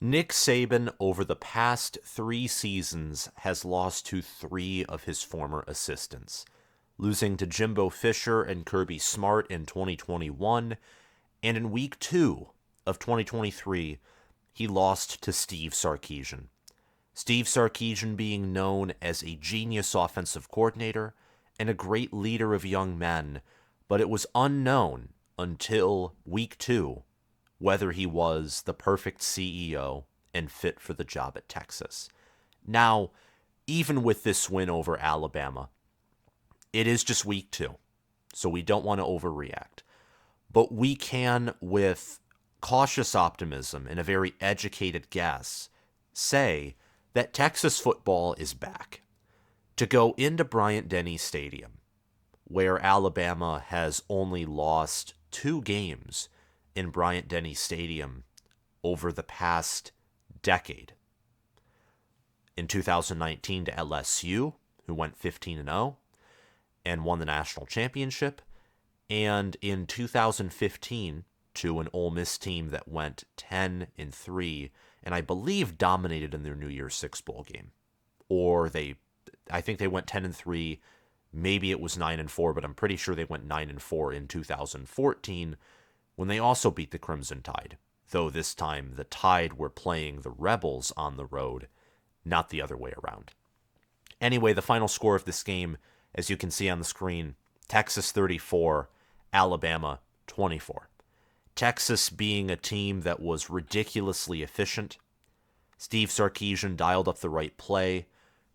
Nick Saban, over the past 3 seasons, has lost to 3 of his former assistants, losing to Jimbo Fisher and Kirby Smart in 2021, and in week 2 of 2023, he lost to Steve Sarkisian. Steve Sarkeesian being known as a genius offensive coordinator and a great leader of young men, but it was unknown until week 2 whether he was the perfect CEO and fit for the job at Texas. Now, even with this win over Alabama, it is just week 2, so we don't want to overreact. But we can, with cautious optimism and a very educated guess, say that Texas football is back. To go into Bryant Denny Stadium, where Alabama has only lost 2 games in Bryant Denny Stadium over the past decade. In 2019 to LSU, who went 15-0 and won the national championship, and in 2015 to an Ole Miss team that went 10-3 and I believe dominated in their New Year's Six bowl game. I think they went 10-3. Maybe it was 9-4, but I'm pretty sure they went 9-4 in 2014 when they also beat the Crimson Tide, though this time the Tide were playing the Rebels on the road, not the other way around. Anyway, the final score of this game, as you can see on the screen, Texas 34, Alabama 24. Texas being a team that was ridiculously efficient. Steve Sarkisian dialed up the right play.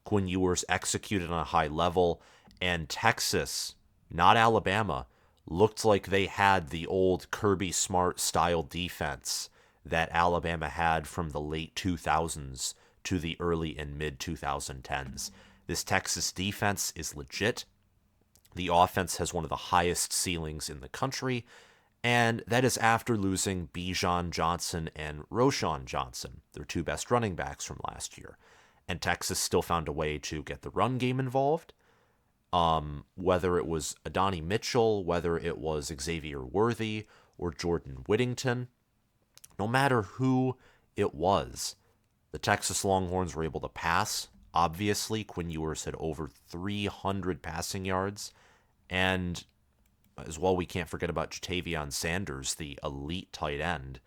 Quinn Ewers executed on a high level. And Texas, not Alabama, looked like they had the old Kirby Smart style defense that Alabama had from the late 2000s to the early and mid 2010s. This Texas defense is legit. The offense has one of the highest ceilings in the country, and that is after losing Bijan Johnson and Roschon Johnson, their 2 best running backs from last year. And Texas still found a way to get the run game involved. Whether it was Adonai Mitchell, whether it was Xavier Worthy or Jordan Whittington, no matter who it was, the Texas Longhorns were able to pass. Obviously, Quinn Ewers had over 300 passing yards, and as well, we can't forget about Jatavion Sanders, the elite tight end.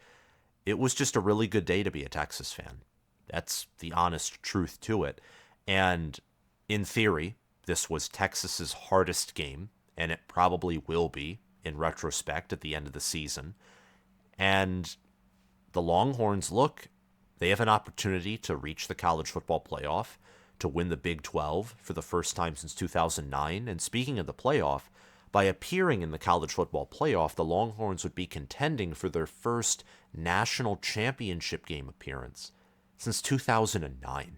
It was just a really good day to be a Texas fan. That's the honest truth to it. And in theory, this was Texas's hardest game, and it probably will be in retrospect at the end of the season. And the Longhorns, they have an opportunity to reach the college football playoff, to win the Big 12 for the first time since 2009. And speaking of the playoff, by appearing in the college football playoff, the Longhorns would be contending for their first national championship game appearance since 2009.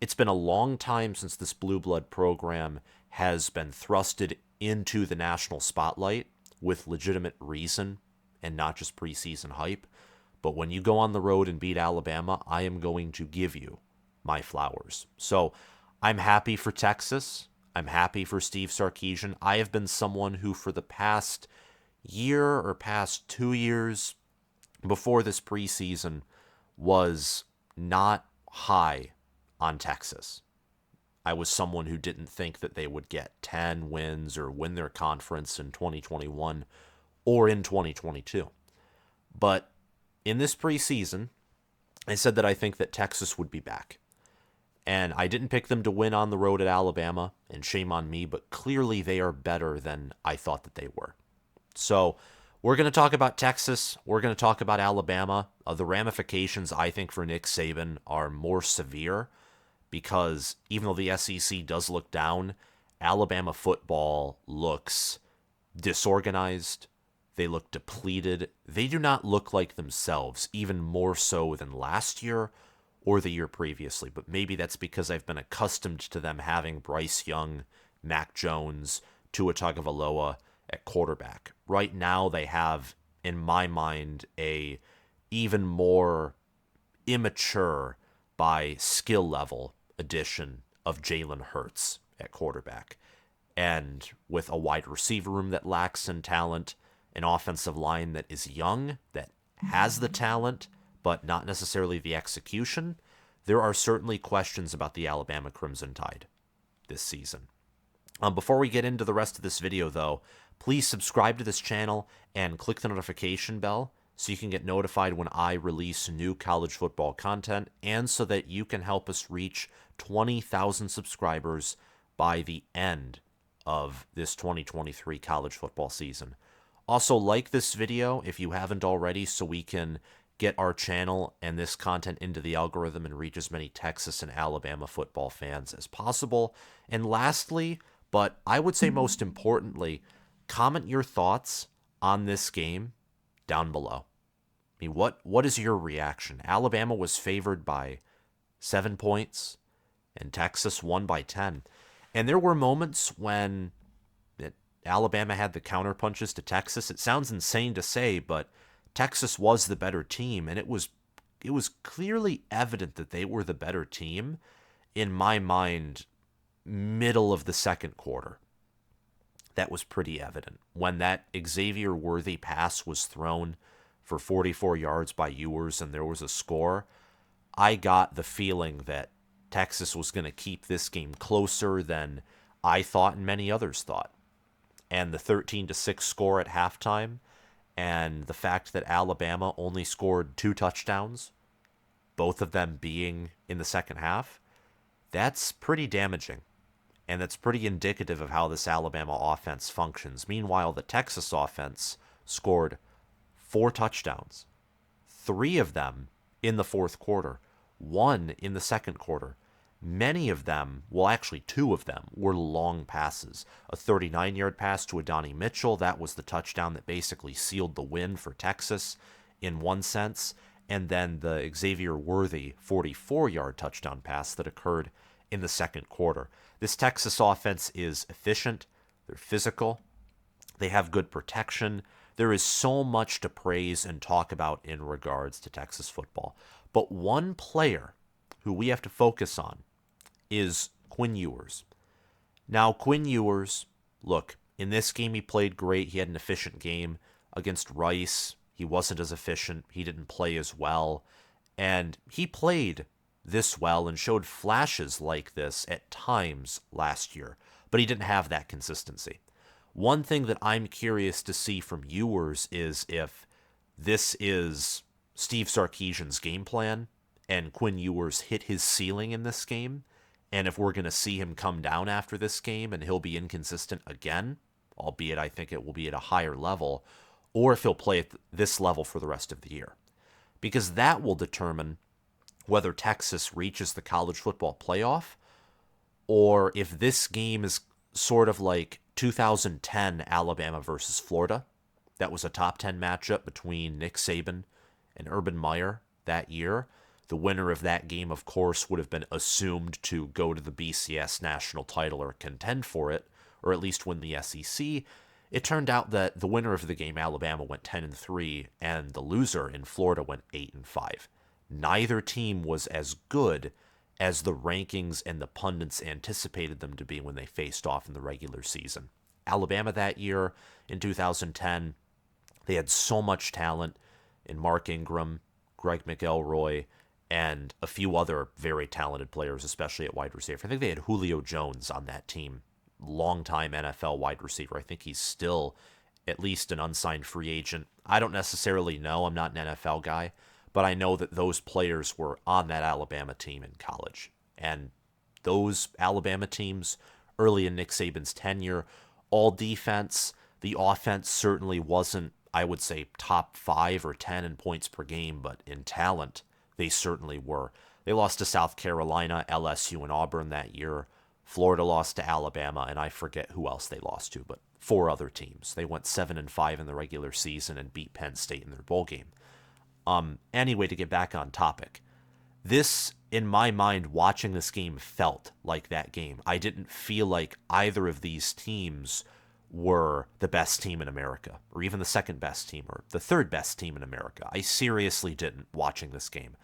It's been a long time since this blue blood program has been thrusted into the national spotlight with legitimate reason and not just preseason hype. But when you go on the road and beat Alabama, I am going to give you my flowers. So I'm happy for Texas. I'm happy for Steve Sarkisian. I have been someone who for the past year or past 2 years before this preseason was not high on Texas. I was someone who didn't think that they would get 10 wins or win their conference in 2021 or in 2022. But in this preseason, I said that I think that Texas would be back. And I didn't pick them to win on the road at Alabama, and shame on me, but clearly they are better than I thought that they were. So we're going to talk about Texas. We're going to talk about Alabama. The ramifications, I think, for Nick Saban are more severe because even though the SEC does look down, Alabama football looks disorganized. They look depleted. They do not look like themselves, even more so than last year or the year previously. But maybe that's because I've been accustomed to them having Bryce Young, Mac Jones, Tua Tagovailoa at quarterback. Right now they have, in my mind, a even more immature by skill level addition of Jalen Hurts at quarterback. And with a wide receiver room that lacks in talent, an offensive line that is young, that has the talent, but not necessarily the execution, there are certainly questions about the Alabama Crimson Tide this season. Before we get into the rest of this video, though, please subscribe to this channel and click the notification bell so you can get notified when I release new college football content, and so that you can help us reach 20,000 subscribers by the end of this 2023 college football season. Also, like this video if you haven't already, so we can get our channel and this content into the algorithm and reach as many Texas and Alabama football fans as possible. And lastly, but I would say most importantly, comment your thoughts on this game down below. I mean, what is your reaction? Alabama was favored by 7 points, and Texas won by 10. And there were moments when Alabama had the counterpunches to Texas. It sounds insane to say, but Texas was the better team, and it was clearly evident that they were the better team, in my mind, middle of the second quarter. That was pretty evident. When that Xavier Worthy pass was thrown for 44 yards by Ewers and there was a score, I got the feeling that Texas was going to keep this game closer than I thought and many others thought. And the 13-6 score at halftime, and the fact that Alabama only scored 2 touchdowns, both of them being in the second half, that's pretty damaging. And that's pretty indicative of how this Alabama offense functions. Meanwhile, the Texas offense scored 4 touchdowns, 3 of them in the fourth quarter, 1 in the second quarter. Many of them, well, actually 2 of them, were long passes. A 39-yard pass to Adonai Mitchell, that was the touchdown that basically sealed the win for Texas in one sense. And then the Xavier Worthy 44-yard touchdown pass that occurred in the second quarter. This Texas offense is efficient, they're physical, they have good protection. There is so much to praise and talk about in regards to Texas football. But one player who we have to focus on is Quinn Ewers. Now, Quinn Ewers, look, in this game he played great. He had an efficient game against Rice. He wasn't as efficient. He didn't play as well. And he played this well and showed flashes like this at times last year, but he didn't have that consistency. One thing that I'm curious to see from Ewers is if this is Steve Sarkisian's game plan and Quinn Ewers hit his ceiling in this game, and if we're going to see him come down after this game and he'll be inconsistent again, albeit I think it will be at a higher level, or if he'll play at this level for the rest of the year. Because that will determine whether Texas reaches the college football playoff, or if this game is sort of like 2010 Alabama versus Florida. That was a top 10 matchup between Nick Saban and Urban Meyer that year. The winner of that game, of course, would have been assumed to go to the BCS national title or contend for it, or at least win the SEC. It turned out that the winner of the game, Alabama, went 10-3, and the loser in Florida went 8-5. Neither team was as good as the rankings and the pundits anticipated them to be when they faced off in the regular season. Alabama that year, in 2010, they had so much talent in Mark Ingram, Greg McElroy, and a few other very talented players, especially at wide receiver. I think they had Julio Jones on that team, longtime NFL wide receiver. I think he's still at least an unsigned free agent. I don't necessarily know. I'm not an NFL guy, but I know that those players were on that Alabama team in college. And those Alabama teams, early in Nick Saban's tenure, all defense. The offense certainly wasn't, I would say, top 5 or 10 in points per game, but in talent, they certainly were. They lost to South Carolina, LSU, and Auburn that year. Florida lost to Alabama, and I forget who else they lost to, but 4 other teams. They went 7-5 in the regular season and beat Penn State in their bowl game. Anyway, to get back on topic, this, in my mind, watching this game felt like that game. I didn't feel like either of these teams were the best team in America, or even the second best team, or the third best team in America. I seriously didn't watching this game.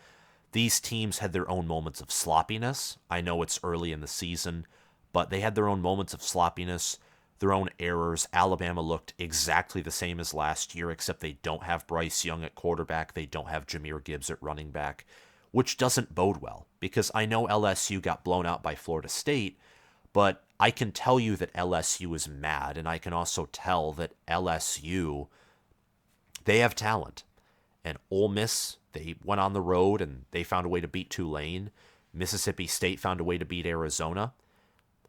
These teams had their own moments of sloppiness. I know it's early in the season, but they had their own moments of sloppiness. their own errors. Alabama looked exactly the same as last year, except they don't have Bryce Young at quarterback. They don't have Jahmyr Gibbs at running back, which doesn't bode well because I know LSU got blown out by Florida State, but I can tell you that LSU is mad, and I can also tell that LSU, they have talent. And Ole Miss, they went on the road and they found a way to beat Tulane. Mississippi State found a way to beat Arizona.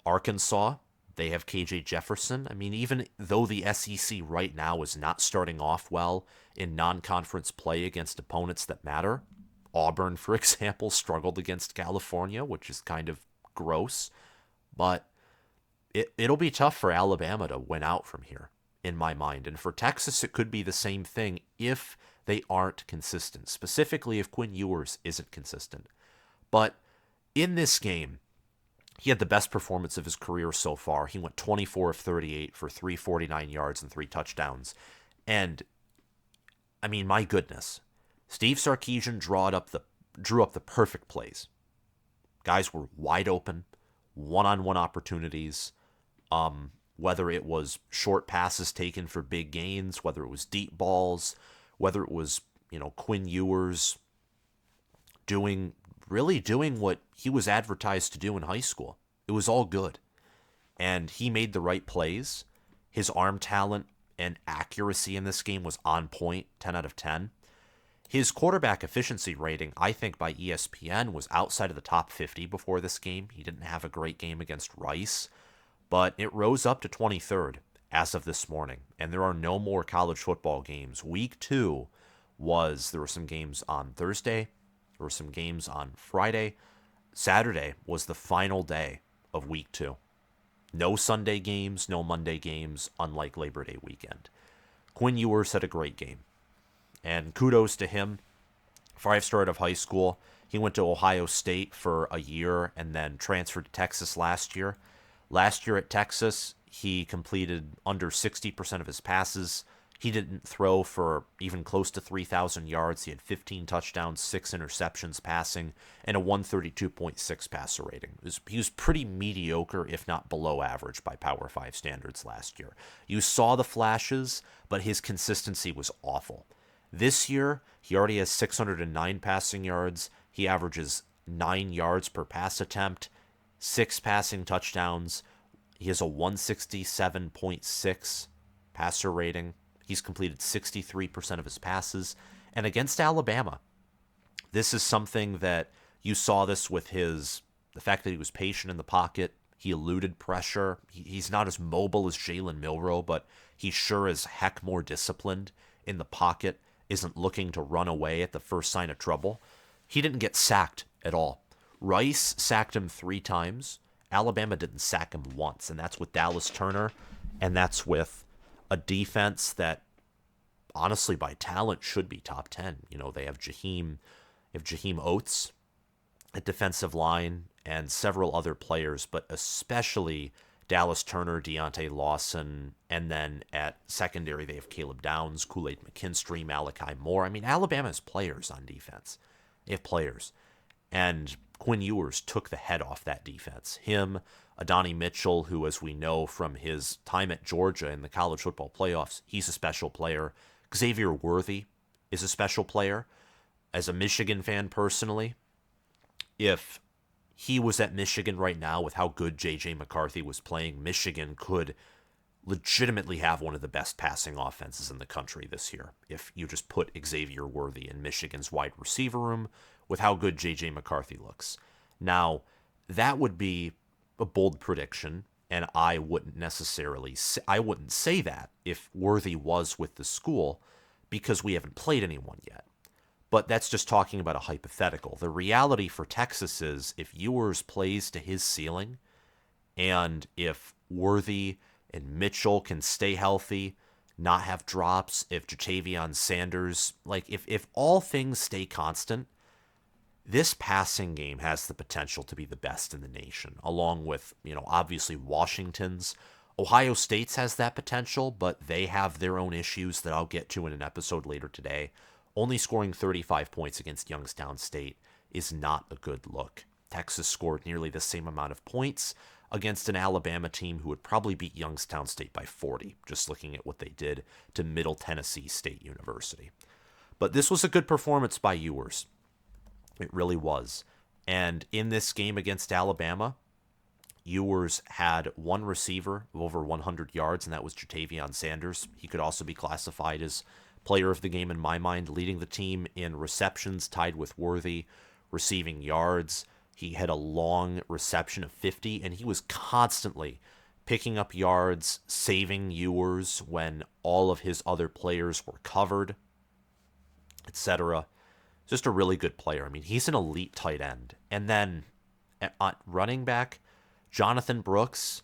Arkansas, they have KJ Jefferson. I mean, even though the SEC right now is not starting off well in non-conference play against opponents that matter, Auburn, for example, struggled against California, which is kind of gross. But it'll be tough for Alabama to win out from here, in my mind. And for Texas, it could be the same thing if they aren't consistent, specifically if Quinn Ewers isn't consistent. But in this game, he had the best performance of his career so far. He went 24 of 38 for 349 yards and 3 touchdowns. And, I mean, my goodness. Steve Sarkisian drew up the perfect plays. Guys were wide open, one-on-one opportunities, whether it was short passes taken for big gains, whether it was deep balls, whether it was, Quinn Ewers doing what he was advertised to do in high school. It was all good. And he made the right plays. His arm talent and accuracy in this game was on point, 10 out of 10. His quarterback efficiency rating, I think by ESPN, was outside of the top 50 before this game. He didn't have a great game against Rice, but it rose up to 23rd as of this morning. And there are no more college football games. Week 2 there were some games on Thursday. There were some games on Friday. Saturday was the final day of week 2. No Sunday games, no Monday games, unlike Labor Day weekend. Quinn Ewers had a great game. And kudos to him. 5-star out of high school. He went to Ohio State for a year and then transferred to Texas last year. Last year at Texas, he completed under 60% of his passes. He didn't throw for even close to 3,000 yards. He had 15 touchdowns, 6 interceptions passing, and a 132.6 passer rating. He was pretty mediocre, if not below average by Power 5 standards last year. You saw the flashes, but his consistency was awful. This year, he already has 609 passing yards. He averages 9 yards per pass attempt, 6 passing touchdowns. He has a 167.6 passer rating. He's completed 63% of his passes. And against Alabama, this is something that you saw this with the fact that he was patient in the pocket. He eluded pressure. He's not as mobile as Jalen Milroe, but he sure is heck more disciplined in the pocket, isn't looking to run away at the first sign of trouble. He didn't get sacked at all. Rice sacked him 3 times. Alabama didn't sack him once, and that's with Dallas Turner, and that's with a defense that, honestly, by talent, should be top 10. They have Jaheim Oates at defensive line and several other players, but especially Dallas Turner, Deontay Lawson, and then at secondary they have Caleb Downs, Kool-Aid McKinstry, Malachi Moore. I mean, Alabama has players on defense. They have players. And Quinn Ewers took the head off that defense. Him, Adonai Mitchell, who, as we know from his time at Georgia in the college football playoffs, he's a special player. Xavier Worthy is a special player. As a Michigan fan personally, if he was at Michigan right now with how good J.J. McCarthy was playing, Michigan could legitimately have one of the best passing offenses in the country this year if you just put Xavier Worthy in Michigan's wide receiver room with how good J.J. McCarthy looks. Now, that would be a bold prediction, and I wouldn't say that if Worthy was with the school because we haven't played anyone yet. But that's just talking about a hypothetical. The reality for Texas is if Ewers plays to his ceiling, and if Worthy and Mitchell can stay healthy, not have drops, if Jatavion Sanders, if all things stay constant, this passing game has the potential to be the best in the nation, along with, obviously Washington's. Ohio State's has that potential, but they have their own issues that I'll get to in an episode later today. Only scoring 35 points against Youngstown State is not a good look. Texas scored nearly the same amount of points against an Alabama team who would probably beat Youngstown State by 40, just looking at what they did to Middle Tennessee State University. But this was a good performance by Ewers. It really was. And in this game against Alabama, Ewers had one receiver of over 100 yards, and that was Jatavion Sanders. He could also be classified as player of the game in my mind, leading the team in receptions, tied with Worthy, receiving yards. He had a long reception of 50, and he was constantly picking up yards, saving Ewers when all of his other players were covered, etc. Just a really good player. I mean, he's an elite tight end. And then at running back, Jonathan Brooks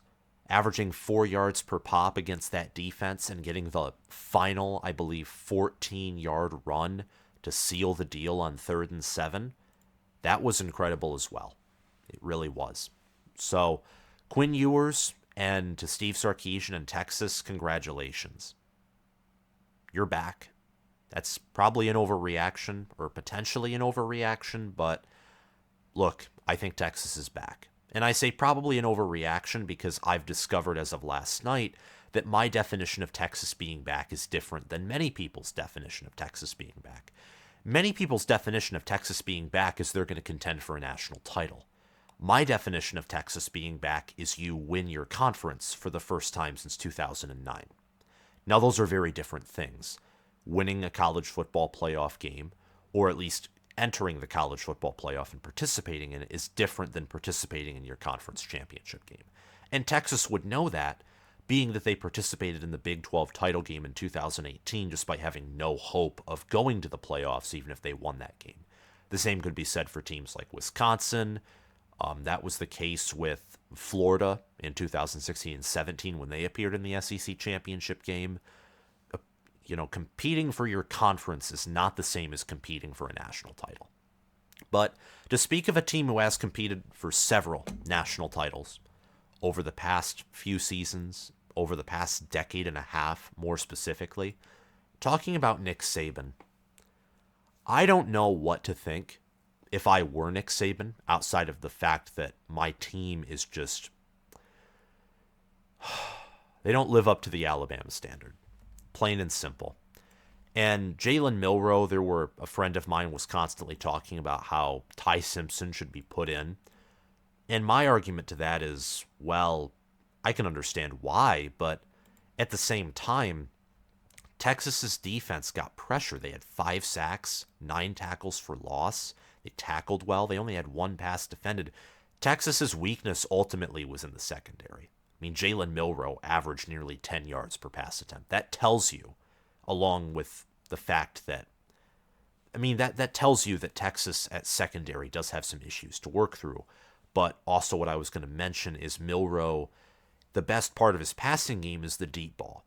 averaging 4 yards per pop against that defense and getting the final, I believe, 14-yard run to seal the deal on 3rd and 7. That was incredible as well. It really was. So, Quinn Ewers and to Steve Sarkisian in Texas, congratulations. You're back. That's probably an overreaction, or potentially an overreaction, but look, I think Texas is back. And I say probably an overreaction because I've discovered as of last night that my definition of Texas being back is different than many people's definition of Texas being back. Many people's definition of Texas being back is they're going to contend for a national title. My definition of Texas being back is you win your conference for the first time since 2009. Now, those are very different things. Winning a college football playoff game, or at least entering the college football playoff and participating in it, is different than participating in your conference championship game. And Texas would know that, being that they participated in the Big 12 title game in 2018 despite having no hope of going to the playoffs even if they won that game. The same could be said for teams like Wisconsin. That was the case with Florida in 2016 and 17 when they appeared in the SEC championship game. Competing for your conference is not the same as competing for a national title. But to speak of a team who has competed for several national titles over the past few seasons, over the past decade and a half, more specifically, talking about Nick Saban, I don't know what to think if I were Nick Saban, outside of the fact that my team is just... they don't live up to the Alabama standard. Plain and simple. And Jalen Milroe, a friend of mine was constantly talking about how Ty Simpson should be put in. And my argument to that is, well, I can understand why, but at the same time, Texas's defense got pressure. They had 5 sacks, 9 tackles for loss. They tackled well. They only had 1 pass defended. Texas's weakness ultimately was in the secondary. I mean, Jalen Milroe averaged nearly 10 yards per pass attempt. That tells you, along with the fact that, that tells you that Texas at secondary does have some issues to work through. But also what I was going to mention is Milroe, the best part of his passing game is the deep ball.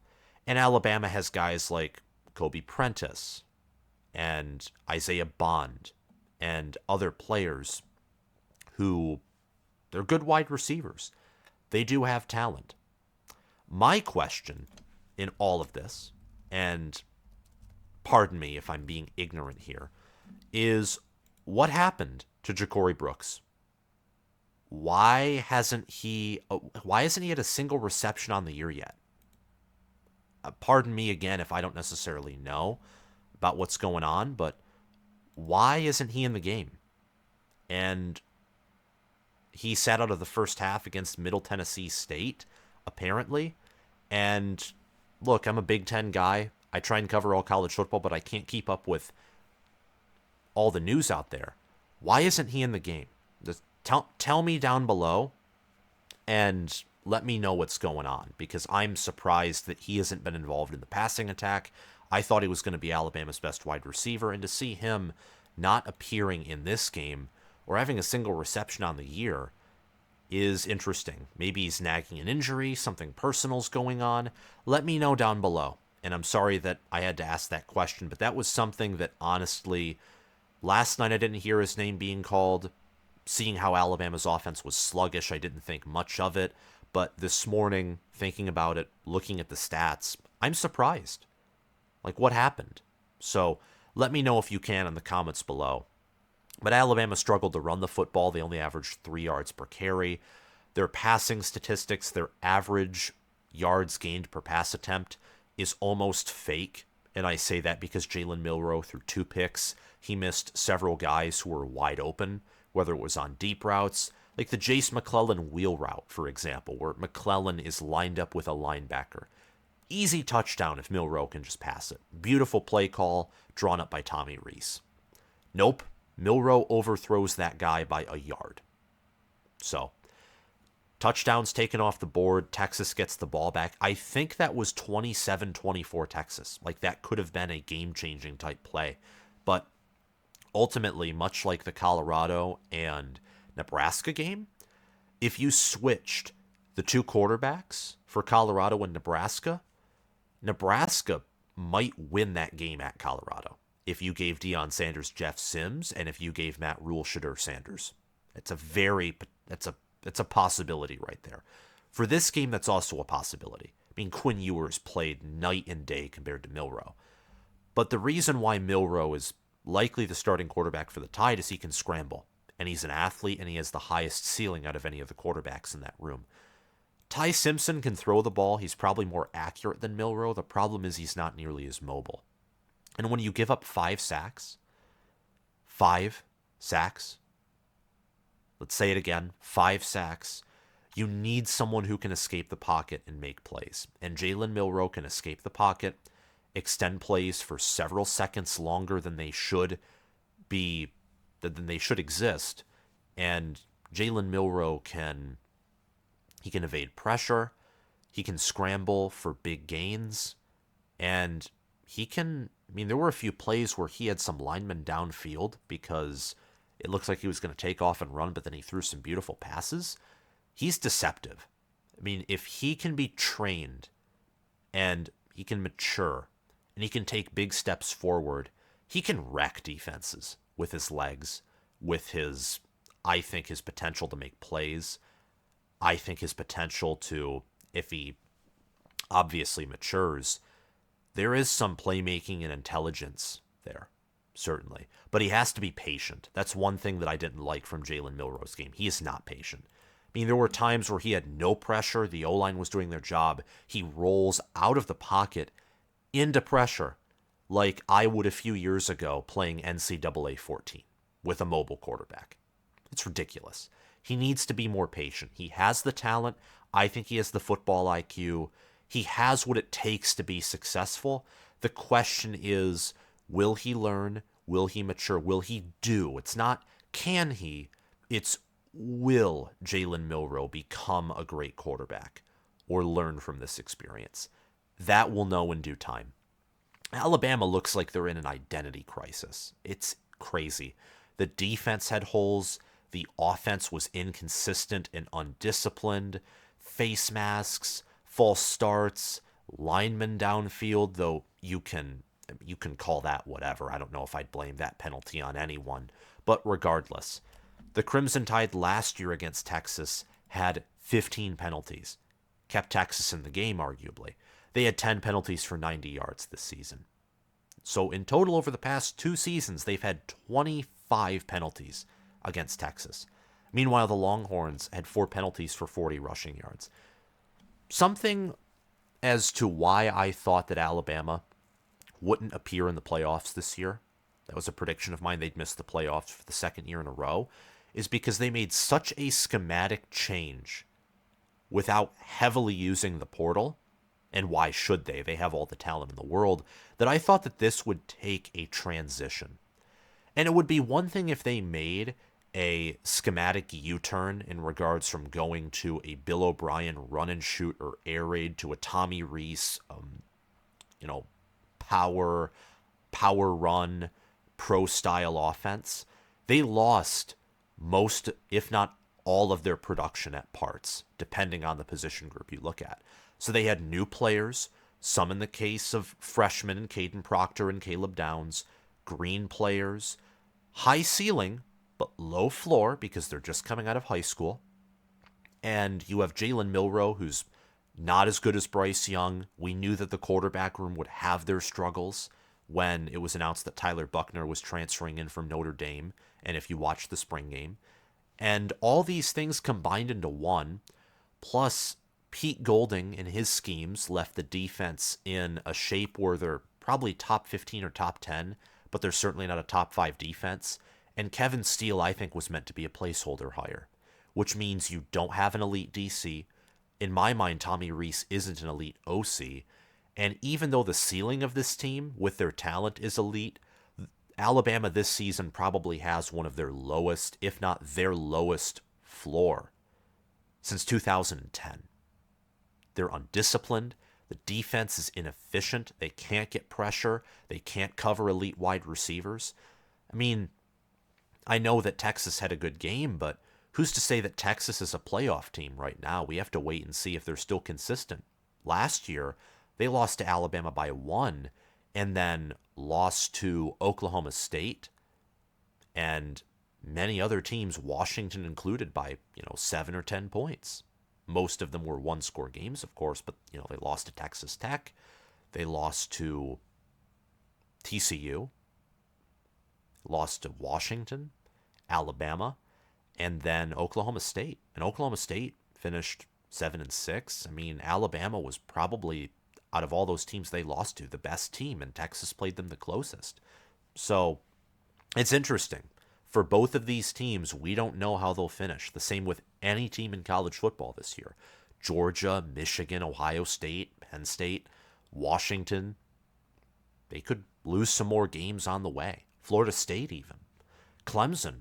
And Alabama has guys like Kobe Prentice and Isaiah Bond and other players who, they're good wide receivers. They do have talent. My question in all of this, and pardon me if I'm being ignorant here, is what happened to Ja'Cory Brooks? Why hasn't he had a single reception on the year yet? Pardon me again if I don't necessarily know about what's going on, but why isn't he in the game? And he sat out of the first half against Middle Tennessee State, apparently. And look, I'm a Big Ten guy. I try and cover all college football, but I can't keep up with all the news out there. Why isn't he in the game? Just tell me down below and let me know what's going on, because I'm surprised that he hasn't been involved in the passing attack. I thought he was going to be Alabama's best wide receiver, and to see him not appearing in this game or having a single reception on the year is interesting. Maybe he's nagging an injury, something personal's going on. Let me know down below. And I'm sorry that I had to ask that question, but that was something that honestly, last night I didn't hear his name being called. Seeing how Alabama's offense was sluggish, I didn't think much of it. But this morning, thinking about it, looking at the stats, I'm surprised. Like, what happened? So let me know if you can in the comments below. But Alabama struggled to run the football. They only averaged 3 yards per carry. Their passing statistics, their average yards gained per pass attempt is almost fake. And I say that because Jalen Milroe threw 2 picks. He missed several guys who were wide open, whether it was on deep routes, like the Jace McClellan wheel route, for example, where McClellan is lined up with a linebacker. Easy touchdown if Milroe can just pass it. Beautiful play call drawn up by Tommy Rees. Nope, Milroe overthrows that guy by a yard. So, touchdowns taken off the board. Texas gets the ball back. I think that was 27-24 Texas. Like, that could have been a game-changing type play. But ultimately, much like the Colorado and Nebraska game, if you switched the 2 quarterbacks for Colorado and Nebraska, Nebraska might win that game at Colorado if you gave Deion Sanders Jeff Sims and if you gave Matt Rule Shedeur Sanders. It's a possibility right there. For this game, that's also a possibility. I mean, Quinn Ewers played night and day compared to Milroe. But the reason why Milroe is likely the starting quarterback for the Tide is he can scramble. And he's an athlete, and he has the highest ceiling out of any of the quarterbacks in that room. Ty Simpson can throw the ball. He's probably more accurate than Milroe. The problem is he's not nearly as mobile. And when you give up 5 sacks, let's say it again, 5 sacks, you need someone who can escape the pocket and make plays. And Jalen Milroe can escape the pocket, extend plays for several seconds longer than they should exist. And Jalen Milroe can evade pressure, he can scramble for big gains, and there were a few plays where he had some linemen downfield because it looks like he was going to take off and run, but then he threw some beautiful passes. He's deceptive. I mean, if he can be trained and he can mature and he can take big steps forward, he can wreck defenses with his legs, with his potential to make plays. I think his potential to, if he obviously matures, there is some playmaking and intelligence there, certainly. But he has to be patient. That's one thing that I didn't like from Jalen Milroe's game. He is not patient. I mean, there were times where he had no pressure. The O-line was doing their job. He rolls out of the pocket into pressure like I would a few years ago playing NCAA 14 with a mobile quarterback. It's ridiculous. He needs to be more patient. He has the talent. I think he has the football IQ. He has what it takes to be successful. The question is, will he learn? Will he mature? Will he do? It's not, can he? It's, will Jalen Milroe become a great quarterback or learn from this experience? That we'll know in due time. Alabama looks like they're in an identity crisis. It's crazy. The defense had holes. The offense was inconsistent and undisciplined. Face masks, false starts, linemen downfield, though you can call that whatever. I don't know if I'd blame that penalty on anyone. But regardless, the Crimson Tide last year against Texas had 15 penalties. Kept Texas in the game, arguably. They had 10 penalties for 90 yards this season. So in total over the past 2 seasons, they've had 25 penalties against Texas. Meanwhile, the Longhorns had 4 penalties for 40 rushing yards. Something as to why I thought that Alabama wouldn't appear in the playoffs this year, that was a prediction of mine, they'd miss the playoffs for the 2nd year in a row, is because they made such a schematic change without heavily using the portal. And why should they? They have all the talent in the world, that I thought that this would take a transition. And it would be one thing if they made a schematic U-turn in regards from going to a Bill O'Brien run and shoot or air raid to a Tommy Rees, power run, pro style offense. They lost most, if not all, of their production at parts, depending on the position group you look at. So they had new players, some in the case of freshmen and Caden Proctor and Caleb Downs, green players, high ceiling, but low floor because they're just coming out of high school. And you have Jalen Milroe, who's not as good as Bryce Young. We knew that the quarterback room would have their struggles when it was announced that Tyler Buckner was transferring in from Notre Dame, and if you watch the spring game. And all these things combined into one, plus Pete Golding and his schemes left the defense in a shape where they're probably top 15 or top 10, but they're certainly not a top 5 defense. And Kevin Steele, I think, was meant to be a placeholder hire, which means you don't have an elite DC. In my mind, Tommy Rees isn't an elite OC. And even though the ceiling of this team with their talent is elite, Alabama this season probably has one of their lowest, if not their lowest, floor since 2010. They're undisciplined. The defense is inefficient. They can't get pressure. They can't cover elite wide receivers. I mean, I know that Texas had a good game, but who's to say that Texas is a playoff team right now? We have to wait and see if they're still consistent. Last year, they lost to Alabama by 1 and then lost to Oklahoma State and many other teams, Washington included, by 7 or 10 points. Most of them were one-score games, of course, but they lost to Texas Tech, they lost to TCU, lost to Washington, Alabama, and then Oklahoma State. And Oklahoma State finished 7-6. I mean, Alabama was probably, out of all those teams they lost to, the best team, and Texas played them the closest. So it's interesting. For both of these teams, we don't know how they'll finish. The same with any team in college football this year. Georgia, Michigan, Ohio State, Penn State, Washington. They could lose some more games on the way. Florida State even. Clemson,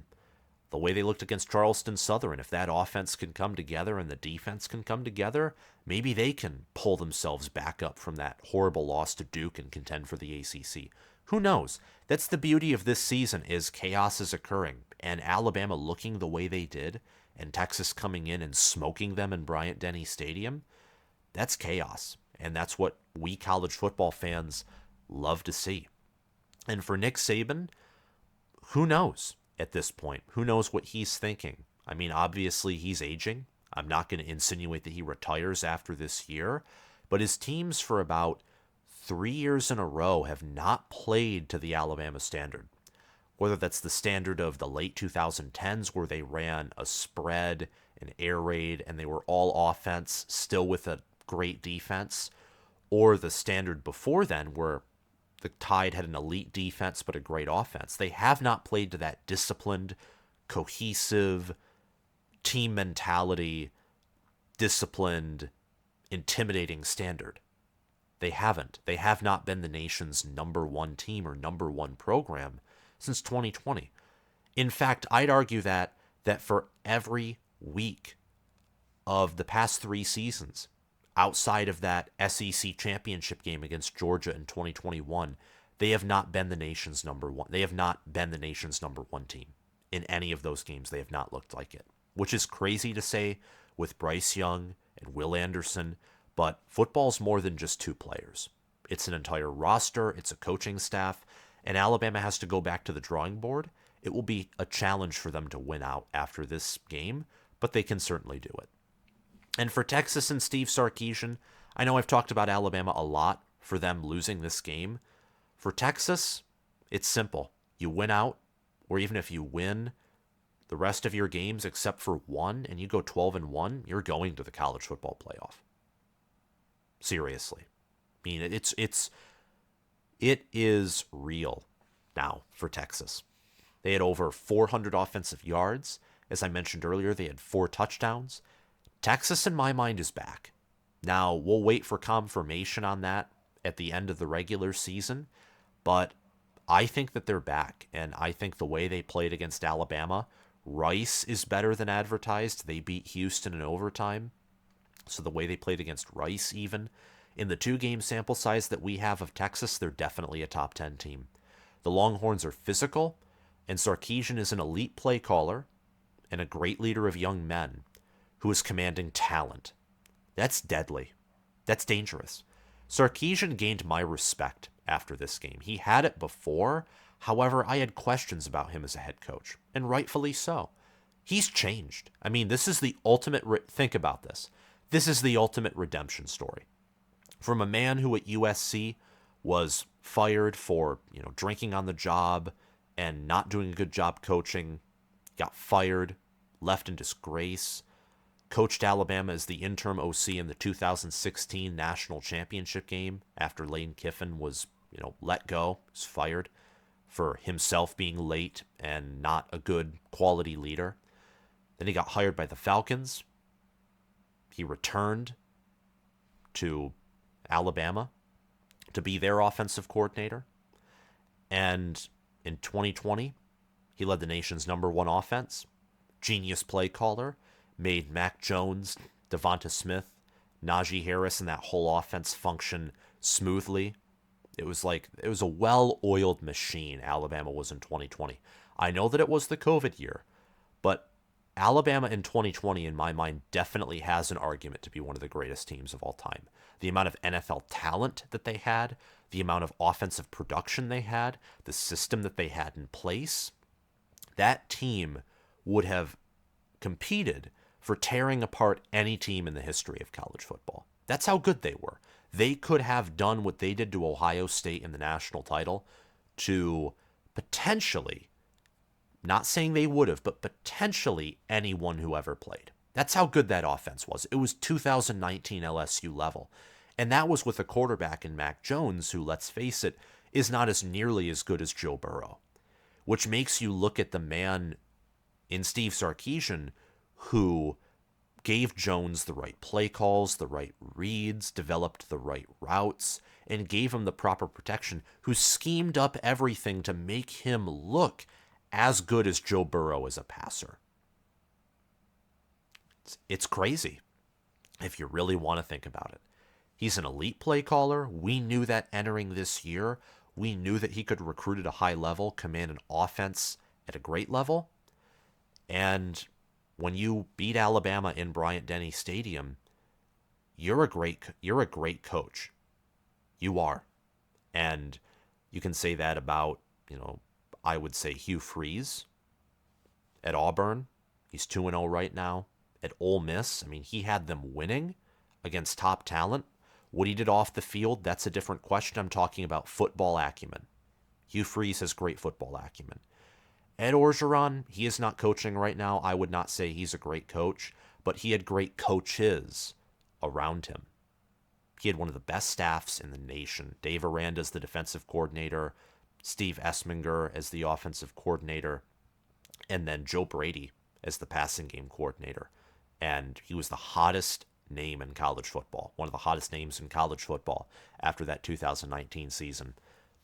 the way they looked against Charleston Southern, if that offense can come together and the defense can come together, maybe they can pull themselves back up from that horrible loss to Duke and contend for the ACC. Who knows? That's the beauty of this season, is chaos is occurring, and Alabama looking the way they did, and Texas coming in and smoking them in Bryant Denny Stadium. That's chaos, and that's what we college football fans love to see. And for Nick Saban, who knows at this point? Who knows what he's thinking? I mean, obviously he's aging. I'm not going to insinuate that he retires after this year, but his teams for about 3 years in a row have not played to the Alabama standard. Whether that's the standard of the late 2010s where they ran a spread, an air raid, and they were all offense, still with a great defense, or the standard before then where the Tide had an elite defense but a great offense. They have not played to that disciplined, cohesive, team mentality, disciplined, intimidating standard. They haven't. They have not been the nation's number one team or number one program since 2020. In fact, I'd argue that for every week of the past 3 seasons, outside of that SEC championship game against Georgia in 2021, they have not been the nation's number one. They have not been the nation's number one team. In any of those games, they have not looked like it, which is crazy to say with Bryce Young and Will Anderson. But football's more than just 2 players. It's an entire roster, it's a coaching staff, and Alabama has to go back to the drawing board. It will be a challenge for them to win out after this game, but they can certainly do it. And for Texas and Steve Sarkisian, I know I've talked about Alabama a lot for them losing this game. For Texas, it's simple. You win out, or even if you win the rest of your games except for one, and you go 12-1, you're going to the college football playoff. Seriously. I mean, it is real now for Texas. They had over 400 offensive yards. As I mentioned earlier, they had 4 touchdowns. Texas, in my mind, is back. Now, we'll wait for confirmation on that at the end of the regular season, but I think that they're back, and I think the way they played against Alabama, Rice is better than advertised. They beat Houston in overtime. So the way they played against Rice, even in the 2-game sample size that we have of Texas, they're definitely a top 10 team. The Longhorns are physical, and Sarkeesian is an elite play caller and a great leader of young men who is commanding talent. That's deadly. That's dangerous. Sarkeesian gained my respect after this game. He had it before. However, I had questions about him as a head coach, and rightfully so. He's changed. I mean, this is the ultimate... think about this. This is the ultimate redemption story. From a man who at USC was fired for, drinking on the job and not doing a good job coaching, got fired, left in disgrace, coached Alabama as the interim OC in the 2016 national championship game after Lane Kiffin was, let go, was fired for himself being late and not a good quality leader. Then he got hired by the Falcons. He returned to Alabama to be their offensive coordinator. And in 2020, he led the nation's #1 offense. Genius play caller, made Mac Jones, Devonta Smith, Najee Harris, and that whole offense function smoothly. It was a well-oiled machine, Alabama was in 2020. I know that it was the COVID year, but Alabama in 2020, in my mind, definitely has an argument to be one of the greatest teams of all time. The amount of NFL talent that they had, the amount of offensive production they had, the system that they had in place, that team would have competed for tearing apart any team in the history of college football. That's how good they were. They could have done what they did to Ohio State in the national title to potentially, not saying they would have, but potentially anyone who ever played. That's how good that offense was. It was 2019 LSU level. And that was with a quarterback in Mac Jones who, let's face it, is not as nearly as good as Joe Burrow. Which makes you look at the man in Steve Sarkisian who gave Jones the right play calls, the right reads, developed the right routes, and gave him the proper protection, who schemed up everything to make him look as good as Joe Burrow as a passer. It's crazy if you really want to think about it. He's an elite play caller. We knew that entering this year. We knew that he could recruit at a high level, command an offense at a great level. And when you beat Alabama in Bryant Denny Stadium, you're a great coach. You are. And you can say that about, I would say Hugh Freeze at Auburn. He's 2-0 right now. At Ole Miss, he had them winning against top talent. What he did off the field, that's a different question. I'm talking about football acumen. Hugh Freeze has great football acumen. Ed Orgeron, he is not coaching right now. I would not say he's a great coach, but he had great coaches around him. He had one of the best staffs in the nation. Dave Aranda's the defensive coordinator, Steve Esminger as the offensive coordinator, and then Joe Brady as the passing game coordinator. And he was the hottest name in college football, one of the hottest names in college football after that 2019 season.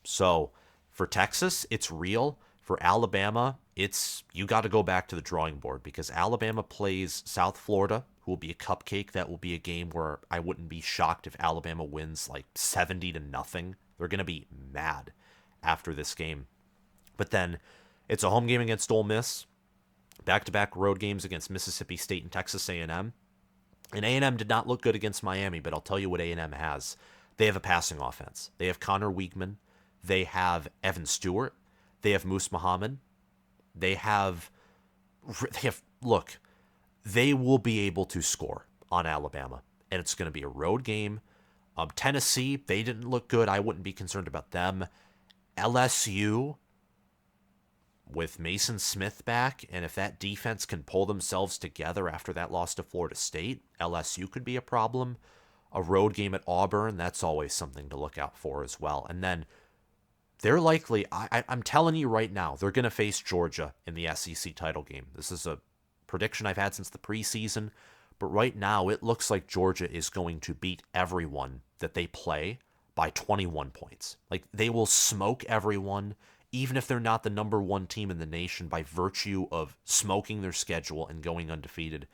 So for Texas, it's real. For Alabama, you got to go back to the drawing board because Alabama plays South Florida, who will be a cupcake. That will be a game where I wouldn't be shocked if Alabama wins like 70-0. They're going to be mad after this game. But then it's a home game against Ole Miss, back-to-back road games against Mississippi State and Texas A&M. And A&M did not look good against Miami, but I'll tell you what A&M has. They have a passing offense. They have Connor Weigman. They have Evan Stewart. They have Moose Muhammad. They will be able to score on Alabama, and it's going to be a road game. Tennessee, they didn't look good. I wouldn't be concerned about them. LSU, with Mason Smith back, and if that defense can pull themselves together after that loss to Florida State, LSU could be a problem. A road game at Auburn, that's always something to look out for as well. And then they're likely, I'm telling you right now, they're going to face Georgia in the SEC title game. This is a prediction I've had since the preseason, but right now it looks like Georgia is going to beat everyone that they play by 21 points. Like, they will smoke everyone, even if they're not the #1 team in the nation, by virtue of smoking their schedule and going undefeated.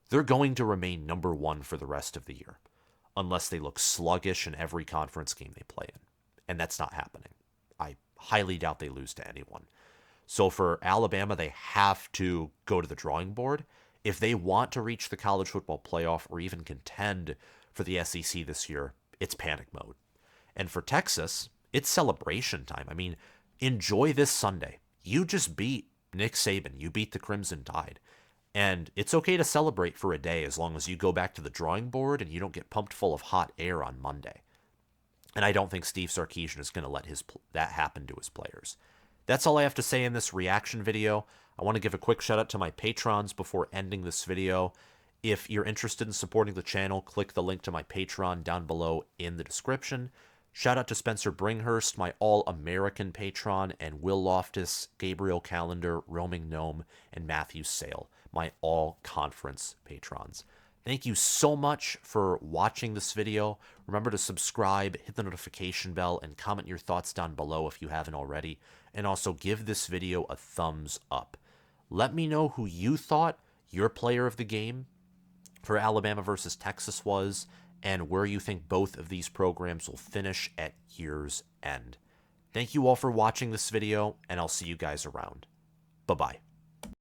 They're going to remain #1 for the rest of the year, unless they look sluggish in every conference game they play in. And that's not happening. I highly doubt they lose to anyone. So for Alabama, they have to go to the drawing board. If they want to reach the college football playoff or even contend for the SEC this year, it's panic mode. And for Texas, it's celebration time. Enjoy this Sunday. You just beat Nick Saban. You beat the Crimson Tide. And it's okay to celebrate for a day as long as you go back to the drawing board and you don't get pumped full of hot air on Monday. And I don't think Steve Sarkisian is going to let that happen to his players. That's all I have to say in this reaction video. I want to give a quick shout out to my patrons before ending this video. If you're interested in supporting the channel, click the link to my Patreon down below in the description. Shout out to Spencer Bringhurst, my All-American patron, and Will Loftus, Gabriel Calendar, Roaming Gnome, and Matthew Sale, my all-conference patrons. Thank you so much for watching this video. Remember to subscribe, hit the notification bell, and comment your thoughts down below if you haven't already. And also give this video a thumbs up. Let me know who you thought your player of the game for Alabama versus Texas was, and where you think both of these programs will finish at year's end. Thank you all for watching this video, and I'll see you guys around. Bye-bye.